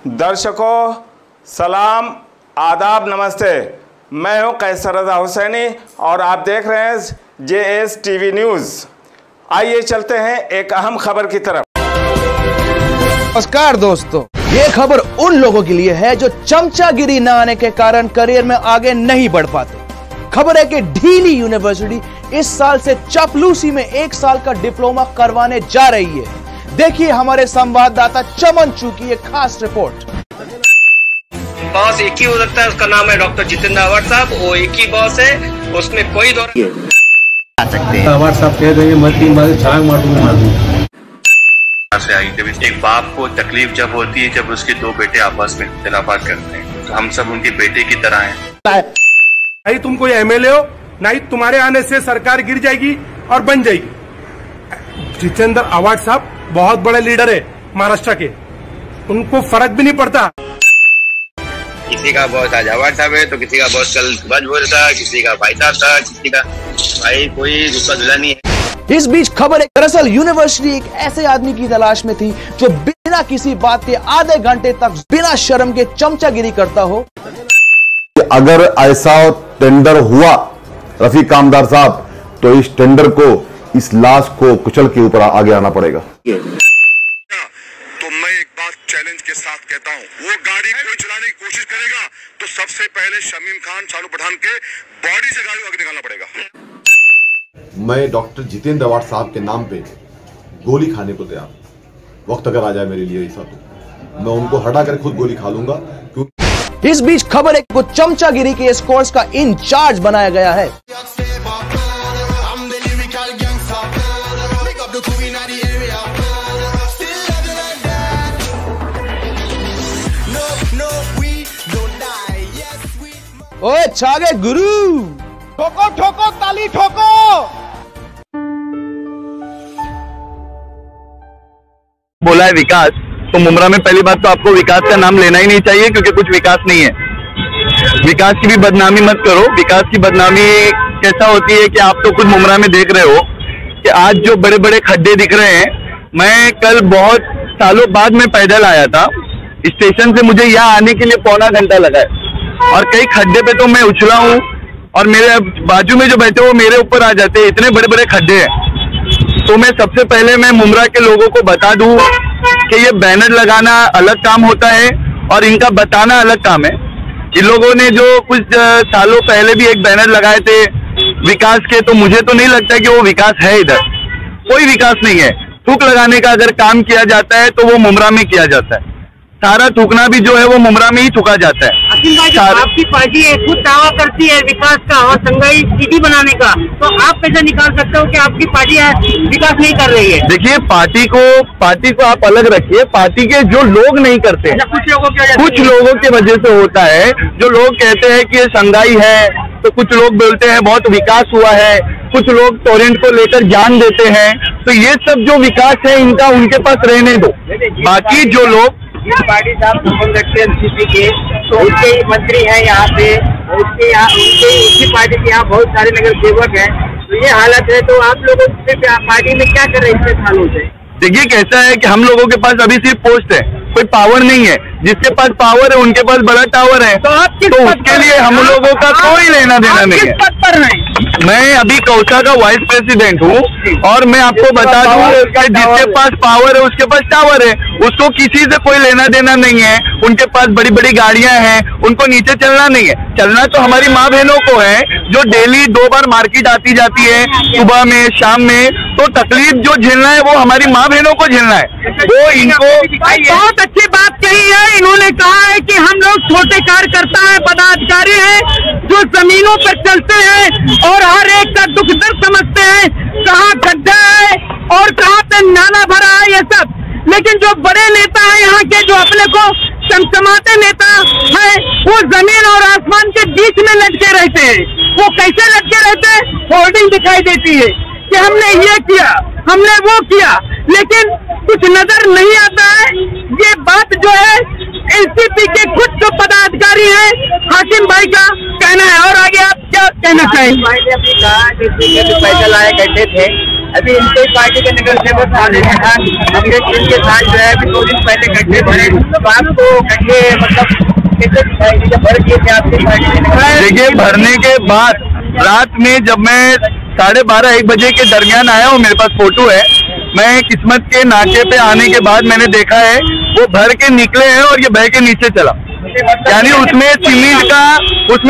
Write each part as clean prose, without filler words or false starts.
दर्शकों सलाम, आदाब, नमस्ते। मैं हूं कैसर रज़ा हुसैनी और आप देख रहे हैं JS TV न्यूज़। आइए चलते हैं एक अहम खबर की तरफ। नमस्कार दोस्तों, ये खबर उन लोगों के लिए है जो चमचागिरी न आने के कारण करियर में आगे नहीं बढ़ पाते। खबर है कि ढीली यूनिवर्सिटी इस साल से चापलूसी में 1 साल का डिप्लोमा करवाने जा रही है। देखिए हमारे संवाददाता चमन चू की एक खास रिपोर्ट। बॉस एक ही हो सकता है, उसका नाम है डॉक्टर जितेंद्र अवार्ड साहब। वो एक ही बॉस है, उसमें कोई दौर आ सकते हैं। अवार्ड साहब कह रहे हैं छलांग मार दूंगा। से आई जब एक बाप को तकलीफ जब होती है जब उसके 2 बेटे आपस में इख्तिलाफात करते हैं, तो हम सब उनके बेटे की तरह हैं। नहीं तुम कोई MLA हो, नहीं तुम्हारे आने से सरकार गिर जाएगी और बन जाएगी। जितेंद्र अवार्ड साहब बहुत बड़े लीडर है महाराष्ट्र के, उनको फर्क भी नहीं पड़ता। किसी का बॉस आज अवार्ड साहब है तो किसी का बॉस कल सुभाष बोल था, किसी का भाई साहब था, किसी का भाई कोई दूसरा दूल्हा नहीं है। इस बीच खबर है, दरअसल यूनिवर्सिटी एक ऐसे आदमी की तलाश में थी जो बिना किसी बात के आधे घंटे तक बिना शर्म के चमचागिरी करता हो। अगर ऐसा टेंडर हुआ रफीक कामदार साहब, तो इस टेंडर को, इस लाश को कुचल के ऊपर आगे आना पड़ेगा। तो मैं एक बात चैलेंज के साथ कहता हूं, वो गाड़ी कोई चलाने की कोशिश करेगा तो सबसे पहले शमीम खान, शाहरुख पठान के बॉडी से गाड़ी आगे निकालना पड़ेगा। मैं डॉक्टर जितेंद्र अवार्ड साहब के नाम पे गोली खाने को तैयार। वक्त अगर आ जाए मेरे लिए ऐसा, तो मैं उनको हटा कर खुद गोली खा लूंगा। इस बीच खबर है को चमचागिरी के इस कोर्स का इंचार्ज बनाया गया है। ओए छागे गुरु, ठोको ठोको ताली ठोको। बोला है विकास, तो मुमरा में पहली बात तो आपको विकास का नाम लेना ही नहीं चाहिए, क्योंकि कुछ विकास नहीं है। विकास की भी बदनामी मत करो। विकास की बदनामी कैसा होती है कि आप तो खुद मुमरा में देख रहे हो कि आज जो बड़े बड़े खड्डे दिख रहे हैं। मैं कल बहुत सालों बाद में पैदल आया था, स्टेशन से मुझे यहाँ आने के लिए पौना घंटा लगा है, और कई खड्डे पे तो मैं उछला हूँ और मेरे बाजू में जो बैठे वो मेरे ऊपर आ जाते हैं। इतने बड़े बड़े खड्डे हैं। तो मैं सबसे पहले मैं मुमरा के लोगों को बता दूं कि ये बैनर लगाना अलग काम होता है और इनका बताना अलग काम है। इन लोगों ने जो कुछ सालों पहले भी एक बैनर लगाए थे विकास के, तो मुझे तो नहीं लगता कि वो विकास है। इधर कोई विकास नहीं है। थूक लगाने का अगर काम किया जाता है तो वो मुमरा में किया जाता है। सारा थूकना भी जो है वो मुमरा में ही थूका जाता है। आपकी पार्टी खुद दावा करती है विकास का और संघाई सिटी बनाने का, तो आप कैसे निकाल सकते हो कि आपकी पार्टी विकास नहीं कर रही है? देखिए, पार्टी को आप अलग रखिए। पार्टी के जो लोग नहीं करते, कुछ लोगों की वजह से होता है। जो लोग कहते हैं कि ये संघाई है, तो कुछ लोग बोलते हैं बहुत विकास हुआ है, कुछ लोग टोरेंट को लेकर जान देते हैं। तो ये सब जो विकास है इनका उनके पास रहने दो। बाकी जो लोग पार्टी साहब हुक्म रखते हैं एनसीपी के, तो उसके ही मंत्री हैं यहाँ पे, उसकी पार्टी के यहाँ बहुत सारे नगर सेवक हैं। तो ये हालत है, तो आप लोगों पार्टी में क्या कर रहे हैं इतने सालों से? देखिए, कैसा है कि हम लोगों के पास अभी सिर्फ पोस्ट है, कोई पावर नहीं है। जिसके पास पावर है उनके पास बड़ा टावर है, तो उसके लिए हम लोगों का कोई लेना देना नहीं है। पद पर नहीं, मैं अभी कौसा का वाइस प्रेसिडेंट हूँ, और मैं आपको बता दूं कि जिसके पास पावर है उसके पास टावर है, उसको किसी से कोई लेना देना नहीं है। उनके पास बड़ी बड़ी गाड़ियां हैं, उनको नीचे चलना नहीं है। चलना तो हमारी माँ बहनों को है, जो डेली 2 बार मार्केट आती जाती है, सुबह में शाम में। तो तकलीफ जो झेलना है वो हमारी माँ बहनों को झेलना है। वो इनको बहुत अच्छी बात कही है। इन्होंने कहा है कि हम लोग छोटे कार्यकर्ता हैं, पदाधिकारी हैं, जो जमीनों पर चलते हैं और हर एक का दुख दर्द समझते हैं, कहाँ गड्ढा है और कहाँ पे नाला भरा है, ये सब। लेकिन जो बड़े नेता हैं यहाँ के, जो अपने को चमचमाते नेता हैं, वो जमीन और आसमान के बीच में लटके रहते हैं। वो कैसे लटके रहते हैं? होर्डिंग दिखाई देती है कि हमने ये किया, हमने वो किया, लेकिन कुछ नजर नहीं आता है। ये बात जो है एनसीपी के कुछ जो पदाधिकारी हैं, हाकिम भाई का कहना है। और आगे आप क्या कहना चाहेंगे? भाई ने अपनी कहा कि पैदल आए गड्ढे थे, अभी इनके पार्टी के निकलने हमने टीम के साथ जो है अभी 2 दिन पहले गड्ढे भरे, तो आपको गड्ढे मतलब कैसे दिखाई दी जब भर दिए थे आपकी पार्टी के? देखिए, भरने के बाद रात में जब मैं 12:30-1 बजे के दरमियान आया हूँ, मेरे पास फोटो है, मैं किस्मत के नाके पे आने के बाद मैंने देखा है वो भर के निकले हैं और ये बह के नीचे चला। यानी उसमें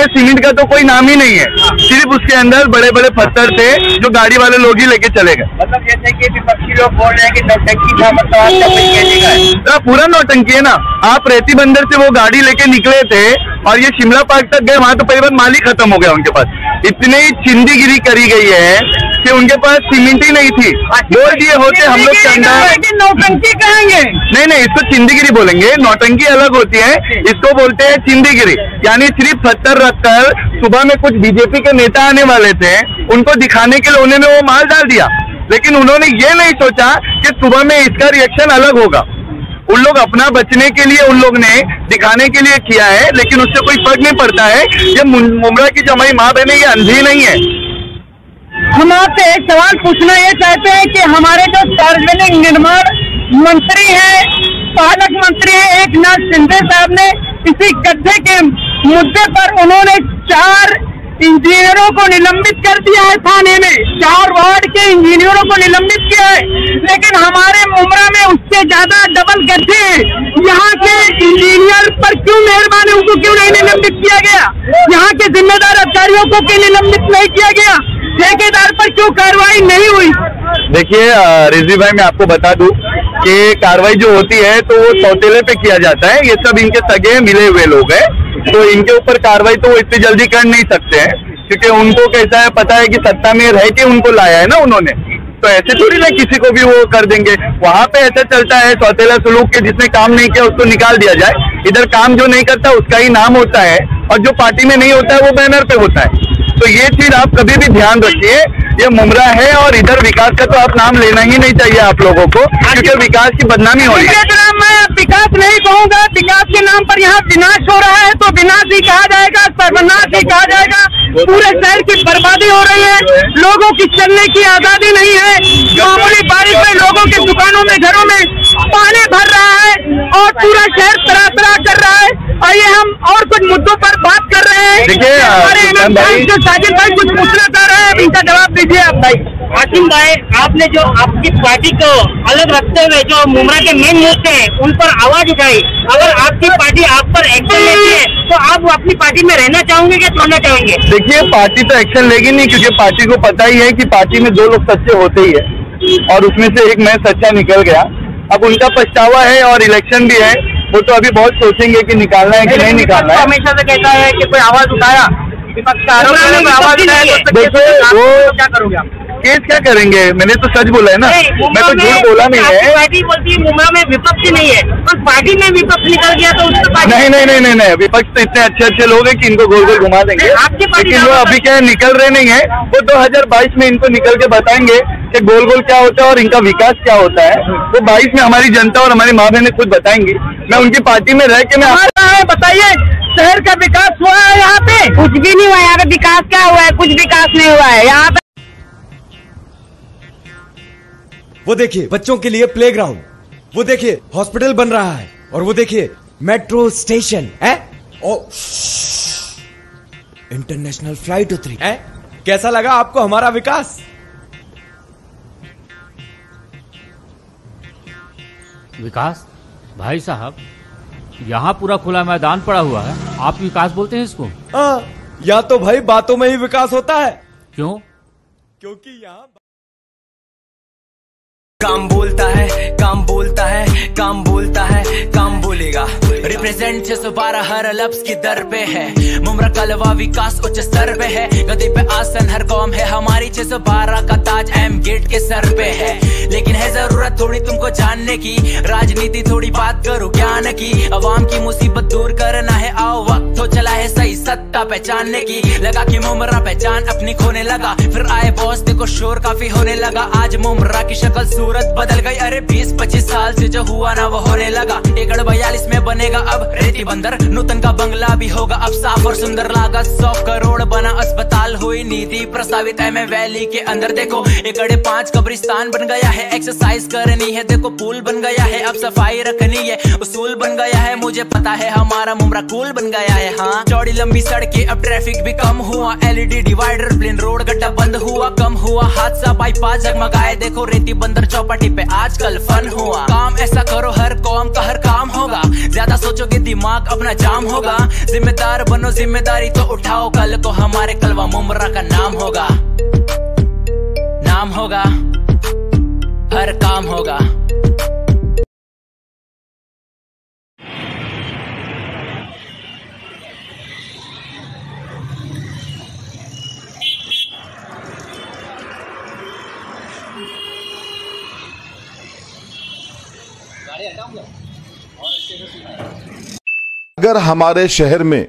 सीमेंट का तो कोई नाम ही नहीं है, सिर्फ उसके अंदर बड़े बड़े पत्थर थे जो गाड़ी वाले लोग ही लेके चले गए। मतलब जैसे कि विपक्षी लोग बोल रहे हैं कि नौटंकी था, मतलब आपका कहने का है पूरा नौटंकी है ना। आप रेती बंदर से वो गाड़ी लेके निकले थे और ये शिमला पार्क तक गए, वहां तो परिवहन माल ही खत्म हो गया उनके पास। इतनी चिंदीगिरी करी गई है कि उनके पास सीमेंट ही नहीं थी। बोल दिए होते हम लोग चंदा, नौटंकी कहेंगे नहीं, इसको चिंदीगिरी बोलेंगे। नौटंकी अलग होती है, इसको बोलते हैं चिंदीगिरी। यानी सिर्फ पत्थर रखकर सुबह में कुछ बीजेपी के नेता आने वाले थे, उनको दिखाने के लिए उन्होंने वो माल डाल दिया, लेकिन उन्होंने ये नहीं सोचा कि सुबह में इसका रिएक्शन अलग होगा। उन लोग अपना बचने के लिए उन लोग ने दिखाने के लिए किया है, लेकिन उससे कोई फर्क नहीं पड़ता है। ये मुमरा की जो हमारी माँ बहन है, ये अंधी नहीं है। हम आपसे एक सवाल पूछना ये चाहते हैं कि हमारे जो सार्वजनिक निर्माण मंत्री हैं, पालक मंत्री हैं एकनाथ शिंदे साहब ने इसी गड्ढे के मुद्दे पर उन्होंने 4 इंजीनियरों को निलंबित कर दिया है। थाने में 4 वार्ड के इंजीनियरों को निलंबित किया है, लेकिन हमारे मुमरा में उससे ज्यादा डबल गड्ढे हैं। यहाँ के इंजीनियर पर क्यों मेहरबानी, उनको क्यों नहीं निलंबित किया गया? यहाँ के जिम्मेदार अधिकारियों को क्यों निलंबित नहीं किया गया? ठेकेदार पर क्यों कार्रवाई नहीं हुई? देखिए रिजवी भाई, मैं आपको बता दूं कि कार्रवाई जो होती है तो वो सौतेले पे किया जाता है। ये सब इनके सगे मिले हुए लोग हैं, तो इनके ऊपर कार्रवाई तो वो इतनी जल्दी कर नहीं सकते हैं, क्योंकि उनको कैसा है पता है कि सत्ता में रह के उनको लाया है ना उन्होंने, तो ऐसे थोड़ी ना किसी को भी वो कर देंगे। वहां पे ऐसा चलता है सौतेला सुलूक के, जिसने काम नहीं किया उसको निकाल दिया जाए। इधर काम जो नहीं करता उसका ही नाम होता है, और जो पार्टी में नहीं होता है वो बैनर पे होता है। तो ये चीज आप कभी भी ध्यान रखिए, ये मुमरा है और इधर विकास का तो आप नाम लेना ही नहीं चाहिए आप लोगों को, क्योंकि विकास की बदनामी हो रही है। मैं विकास नहीं कहूँगा, विकास के नाम पर यहाँ विनाश हो रहा है, तो विनाश ही कहा जाएगा, सर्वनाश ही कहा जाएगा। पूरे शहर की बर्बादी हो रही है, लोगों की चलने की आजादी नहीं है। मामूली बारिश में लोगों के दुकानों में, घरों में पानी भर रहा है और पूरा शहर तरा कर रहा है। आइए हम और कुछ मुद्दों पर बात कर रहे हैं। देखिए साजिद भाई कुछ पूछना चाह रहे हैं, इनका जवाब दीजिए आप भाई। हाशिम भाई, आपने जो आपकी पार्टी को अलग रखते हुए जो मुमरा के मेन मुद्दे हैं उन पर आवाज उठाई, अगर आपकी पार्टी आप पर एक्शन लेती है तो आप अपनी पार्टी में रहना चाहोगे या छोड़ना चाहेंगे? देखिए, पार्टी तो एक्शन लेगी नहीं, क्योंकि पार्टी को पता ही है कि पार्टी में 2 लोग सच्चे होते ही है, और उसमें से एक मैं सच्चा निकल गया। अब उनका पछतावा है और इलेक्शन भी है, वो तो अभी बहुत सोचेंगे कि निकालना है कि नहीं निकालना है। हमेशा से कहता है कि कोई आवाज उठाया, विपक्ष का आरोप है, कोई आवाज उठाया तो देखिए वो क्या करोगे आप? केस क्या करेंगे? मैंने तो सच बोला है ना, मैं तो झूठ बोला नहीं है। पार्टी बोलती है मुमरा में विपक्ष नहीं है, और पार्टी में विपक्ष निकल गया तो उसको नहीं, विपक्ष तो इतने अच्छे लोग हैं कि इनको गोल गोल घुमा देंगे, लेकिन वो अभी क्या निकल रहे नहीं है। वो 2022 में इनको निकल के बताएंगे कि गोल गोल क्या होता है और इनका विकास क्या होता है। वो 22 में हमारी जनता और हमारी माँ बहनें खुद बताएंगी। मैं उनकी पार्टी में रह के मैं बताइए, शहर का विकास हुआ है यहाँ पे? कुछ भी नहीं हुआ है यहाँ पे। विकास क्या हुआ है? कुछ विकास नहीं हुआ है यहाँ पे। वो देखिए बच्चों के लिए प्लेग्राउंड, वो देखिए हॉस्पिटल बन रहा है, और वो देखिए मेट्रो स्टेशन है, और इंटरनेशनल फ्लाइट उतरी है। कैसा लगा आपको हमारा विकास? विकास भाई साहब, यहाँ पूरा खुला मैदान पड़ा हुआ है, आप विकास बोलते हैं इसको? या तो भाई बातों में ही विकास होता है। क्यों? क्योंकि यहाँ काम बोलता है, काम बोलता है, काम बोलता है, काम बोलेगा। रिप्रेजेंट 612 हर लफ्ज की दर पे है। मुमरा कलवा विकास उच्च स्तर पे है। गद्दे पे आसन हर कौम है हमारी। 612 का ताज एम गेट के सर पे है। लेकिन है जरूरत थोड़ी तुमको जानने की, राजनीति थोड़ी बात करो ज्ञान की। अवाम की मुसीबत दूर करना है, आओ वक्त हो चला है सही सत्ता था पहचानने की, लगा कि मुमरा पहचान अपनी खोने लगा। फिर आए बॉस, देखो शोर काफी होने लगा। आज मुमरा की शक्ल सूरत बदल गई। अरे 20-25 साल से जो हुआ ना वो होने लगा। एकड़ 42 में बनेगा अब रेती बंदर, नूतन का बंगला भी होगा अब साफ और सुंदर। लागत 100 करोड़ बना अस्पताल, हुई नीति प्रस्तावित एम वैली के अंदर। देखो एकड़े 5 कब्रिस्तान बन गया है। एक्सरसाइज करनी है, देखो पूल बन गया है। अब सफाई रखनी है, उसूल बन गया है। मुझे पता है हमारा मुमरा कूल बन गया है। हाँ, चौड़ी लंबी सड़कें, अब ट्रैफिक भी कम हुआ। LED डिवाइडर, प्लेन रोड गड्ढा बंद हुआ, कम हुआ हादसा, बाईपास जगमगाए। देखो रेती बंदर चौपाटी पे आजकल फन हुआ। काम ऐसा करो हर कौम का हर काम होगा, ज्यादा सोचोगे दिमाग अपना जाम होगा। जिम्मेदार बनो, जिम्मेदारी तो उठाओ, कल को हमारे कलवा मुमरा का नाम होगा। नाम होगा, हर काम होगा। अगर हमारे शहर में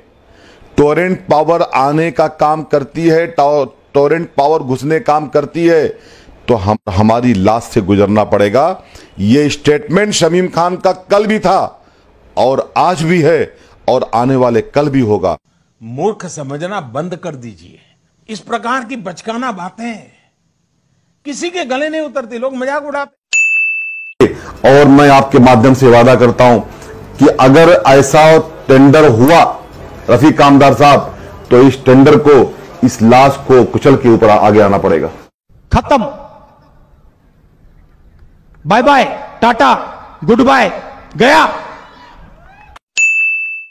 टोरेंट पावर आने का काम करती है, टोरेंट पावर घुसने काम करती है, तो हमारी लाश से गुजरना पड़ेगा। ये स्टेटमेंट शमीम खान का कल भी था और आज भी है और आने वाले कल भी होगा। मूर्ख समझना बंद कर दीजिए। इस प्रकार की बचकाना बातें किसी के गले नहीं उतरती, लोग मजाक उड़ाते। और मैं आपके माध्यम से वादा करता हूं कि अगर ऐसा टेंडर हुआ रफीक कामदार साहब, तो इस टेंडर को, इस लाश को कुचल के ऊपर आगे आना पड़ेगा। खत्म, bye bye, tata, good bye, गया।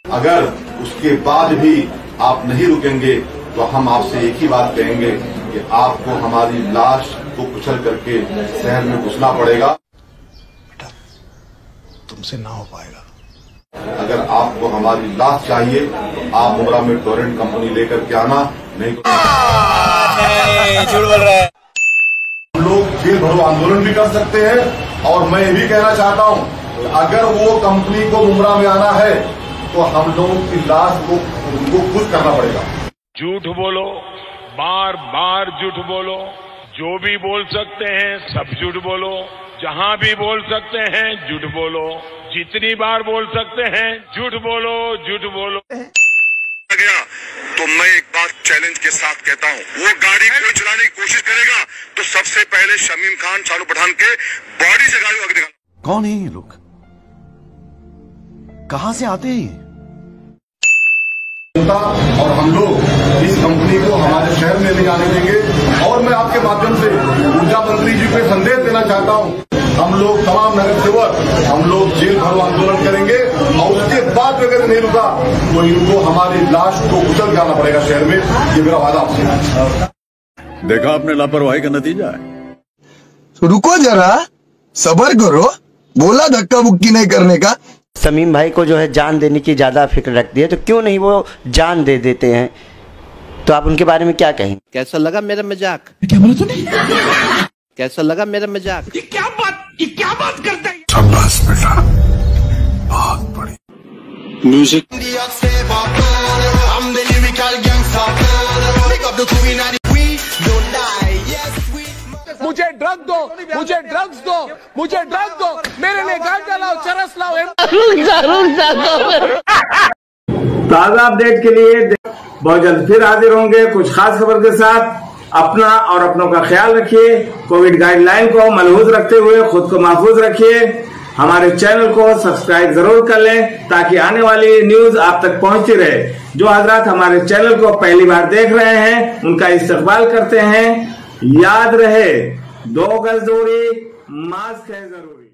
अगर उसके बाद भी आप नहीं रुकेंगे तो हम आपसे एक ही बात कहेंगे कि आपको हमारी लाश को कुचल करके शहर में घुसना पड़ेगा। तुमसे ना हो पाएगा। अगर आपको हमारी लाश चाहिए तो आप मुमरा में टोरेंट कंपनी लेकर के आना, नहीं तो झूठ बोल रहा है। हम लोग जेल भरो आंदोलन भी कर सकते हैं। और मैं ये भी कहना चाहता हूं कि अगर वो कंपनी को मुमरा में आना है तो हम लोगों की लाश को उनको खुद करना पड़ेगा। झूठ बोलो, बार बार झूठ बोलो, जो भी बोल सकते हैं सब झूठ बोलो, जहां भी बोल सकते हैं झूठ बोलो, जितनी बार बोल सकते हैं झूठ बोलो, झूठ बोलो। गया तो मैं एक बात चैलेंज के साथ कहता हूं, वो गाड़ी कोई चलाने की कोशिश करेगा तो सबसे पहले शमीम खान चालू पठान के बॉडी से गाड़ी आगे निकाल। कौन है ये लोग, कहां से आते हैं? और हम लोग इस कंपनी को हमारे शहर में ले जाने देंगे। और मैं आपके माध्यम से ऊर्जा मंत्री जी को संदेश देना चाहता हूं, हम लोग तमाम नगर सेवक, हम लोग जेल भरो आंदोलन करेंगे और उसके बाद अगर नहीं रुका तो इनको हमारी लाश को कुचल जाना पड़ेगा शहर में। ये मेरा वादा आपसे। देखा आपने लापरवाही का नतीजा है। तो रुको जरा, सब्र करो, बोला धक्का मुक्की नहीं करने का। शमीम भाई को जो है जान देने की ज्यादा फिक्र रखती है, तो क्यों नहीं वो जान दे देते हैं? तो आप उनके बारे में क्या कहें? कैसा लगा मेरा मजाक? क्या बोला तूने? कैसा लगा मेरा मजाक? ये क्या बात करता है? शाबाश बेटा, बहुत बड़ी म्यूजिक। मुझे ड्रग दो, मुझे ड्रग्स दो, मुझे ड्रग दो, मेरे लिए गांजा लाओ, चरस लाओ। ताजा अपडेट के लिए बहुत जल्द फिर हाजिर होंगे कुछ खास खबर के साथ। अपना और अपनों का ख्याल रखिए, कोविड गाइडलाइन को मलहूज रखते हुए खुद को महफूज रखिए। हमारे चैनल को सब्सक्राइब जरूर कर लें ताकि आने वाली न्यूज आप तक पहुंचती रहे। जो हजरात हमारे चैनल को पहली बार देख रहे हैं उनका इस्तकबाल करते हैं। याद रहे, 2 गज दूरी, मास्क है जरूरी।